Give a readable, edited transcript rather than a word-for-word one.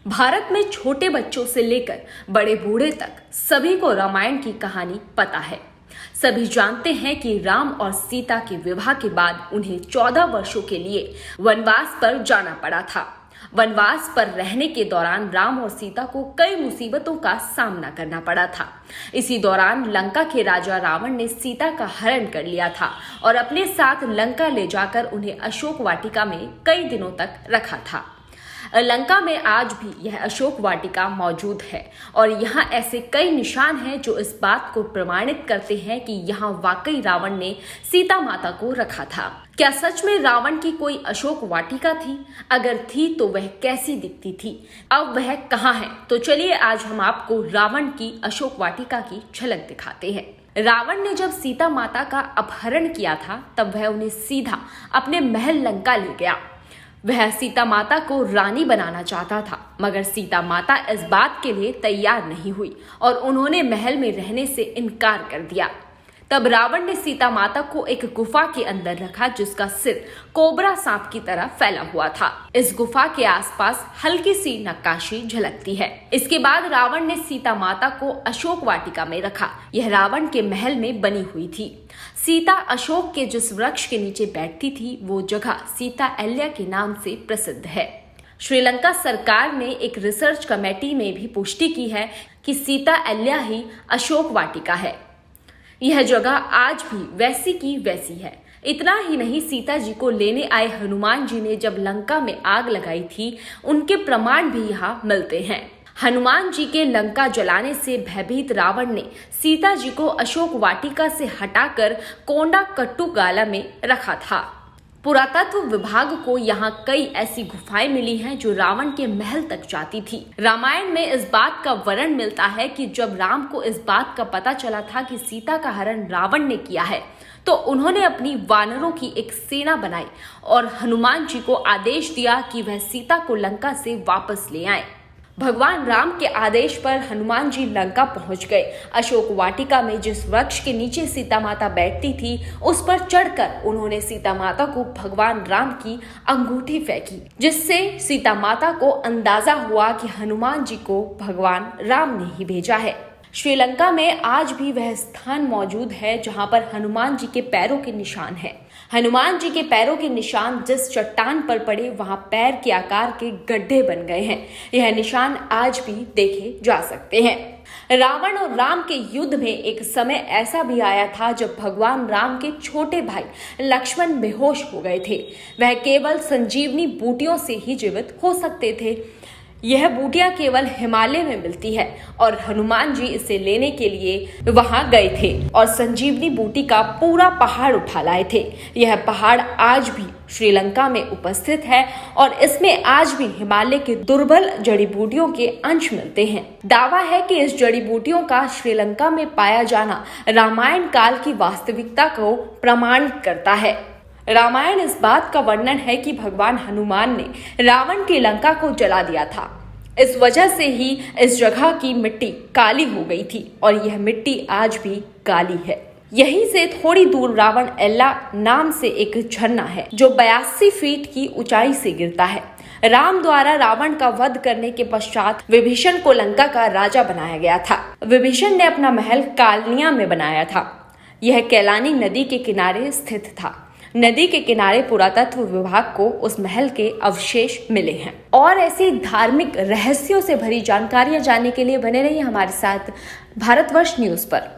भारत में छोटे बच्चों से लेकर बड़े बूढ़े तक सभी को रामायण की कहानी पता है। सभी जानते हैं कि राम और सीता के विवाह के बाद उन्हें 14 वर्षों के लिए वनवास पर जाना पड़ा था। वनवास पर रहने के दौरान राम और सीता को कई मुसीबतों का सामना करना पड़ा था। इसी दौरान लंका के राजा रावण ने सीता का हरण कर लिया था और अपने साथ लंका ले जाकर उन्हें अशोक वाटिका में कई दिनों तक रखा था। लंका में आज भी यह अशोक वाटिका मौजूद है और यहाँ ऐसे कई निशान हैं जो इस बात को प्रमाणित करते हैं कि यहाँ वाकई रावण ने सीता माता को रखा था। क्या सच में रावण की कोई अशोक वाटिका थी? अगर थी तो वह कैसी दिखती थी? अब वह कहाँ है? तो चलिए आज हम आपको रावण की अशोक वाटिका की झलक दिखाते हैं। रावण ने जब सीता माता का अपहरण किया था तब वह उन्हें सीधा अपने महल लंका ले गया। वह सीता माता को रानी बनाना चाहता था, मगर सीता माता इस बात के लिए तैयार नहीं हुई और उन्होंने महल में रहने से इनकार कर दिया। तब रावण ने सीता माता को एक गुफा के अंदर रखा जिसका सिर कोबरा सांप की तरह फैला हुआ था। इस गुफा के आसपास हल्की सी नक्काशी झलकती है। इसके बाद रावण ने सीता माता को अशोक वाटिका में रखा। यह रावण के महल में बनी हुई थी। सीता अशोक के जिस वृक्ष के नीचे बैठती थी वो जगह सीता अहल्या के नाम से प्रसिद्ध है। श्रीलंका सरकार ने एक रिसर्च कमेटी में भी पुष्टि की है कि सीता अहल्या ही अशोक वाटिका है। यह जगह आज भी वैसी की वैसी है। इतना ही नहीं, सीता जी को लेने आए हनुमान जी ने जब लंका में आग लगाई थी उनके प्रमाण भी यहाँ मिलते हैं। हनुमान जी के लंका जलाने से भयभीत रावण ने सीता जी को अशोक वाटिका से हटाकर कोंडा कट्टू गाला में रखा था। पुरातत्व विभाग को यहाँ कई ऐसी गुफाएं मिली हैं जो रावण के महल तक जाती थी। रामायण में इस बात का वर्णन मिलता है कि जब राम को इस बात का पता चला था कि सीता का हरण रावण ने किया है तो उन्होंने अपनी वानरों की एक सेना बनाई और हनुमान जी को आदेश दिया कि वह सीता को लंका से वापस ले आए। भगवान राम के आदेश पर हनुमान जी लंका पहुंच गए। अशोक वाटिका में जिस वृक्ष के नीचे सीता माता बैठती थी उस पर चढ़कर उन्होंने सीता माता को भगवान राम की अंगूठी फेंकी, जिससे सीता माता को अंदाजा हुआ कि हनुमान जी को भगवान राम ने ही भेजा है। श्रीलंका में आज भी वह स्थान मौजूद है जहां पर हनुमान जी के पैरों के निशान हैं। हनुमान जी के पैरों के निशान जिस चट्टान पर पड़े वहां पैर के आकार के गड्ढे बन गए हैं। यह निशान आज भी देखे जा सकते हैं। रावण और राम के युद्ध में एक समय ऐसा भी आया था जब भगवान राम के छोटे भाई लक्ष्मण बेहोश हो गए थे। वह केवल संजीवनी बूटियों से ही जीवित हो सकते थे। यह बूटियां केवल हिमालय में मिलती है और हनुमान जी इसे लेने के लिए वहां गए थे और संजीवनी बूटी का पूरा पहाड़ उठा लाए थे। यह पहाड़ आज भी श्रीलंका में उपस्थित है और इसमें आज भी हिमालय के दुर्लभ जड़ी बूटियों के अंश मिलते हैं। दावा है कि इस जड़ी बूटियों का श्रीलंका में पाया जाना रामायण काल की वास्तविकता को प्रमाणित करता है। रामायण इस बात का वर्णन है कि भगवान हनुमान ने रावण की लंका को जला दिया था। इस वजह से ही इस जगह की मिट्टी काली हो गई थी और यह मिट्टी आज भी काली है। यहीं से थोड़ी दूर रावण एल्ला नाम से एक झरना है जो 82 फीट की ऊंचाई से गिरता है। राम द्वारा रावण का वध करने के पश्चात विभीषण को लंका का राजा बनाया गया था। विभीषण ने अपना महल कालनिया में बनाया था। यह कैलानी नदी के किनारे स्थित था। नदी के किनारे पुरातत्व विभाग को उस महल के अवशेष मिले हैं। और ऐसी धार्मिक रहस्यों से भरी जानकारियां जानने के लिए बने रहिए हमारे साथ भारतवर्ष न्यूज पर।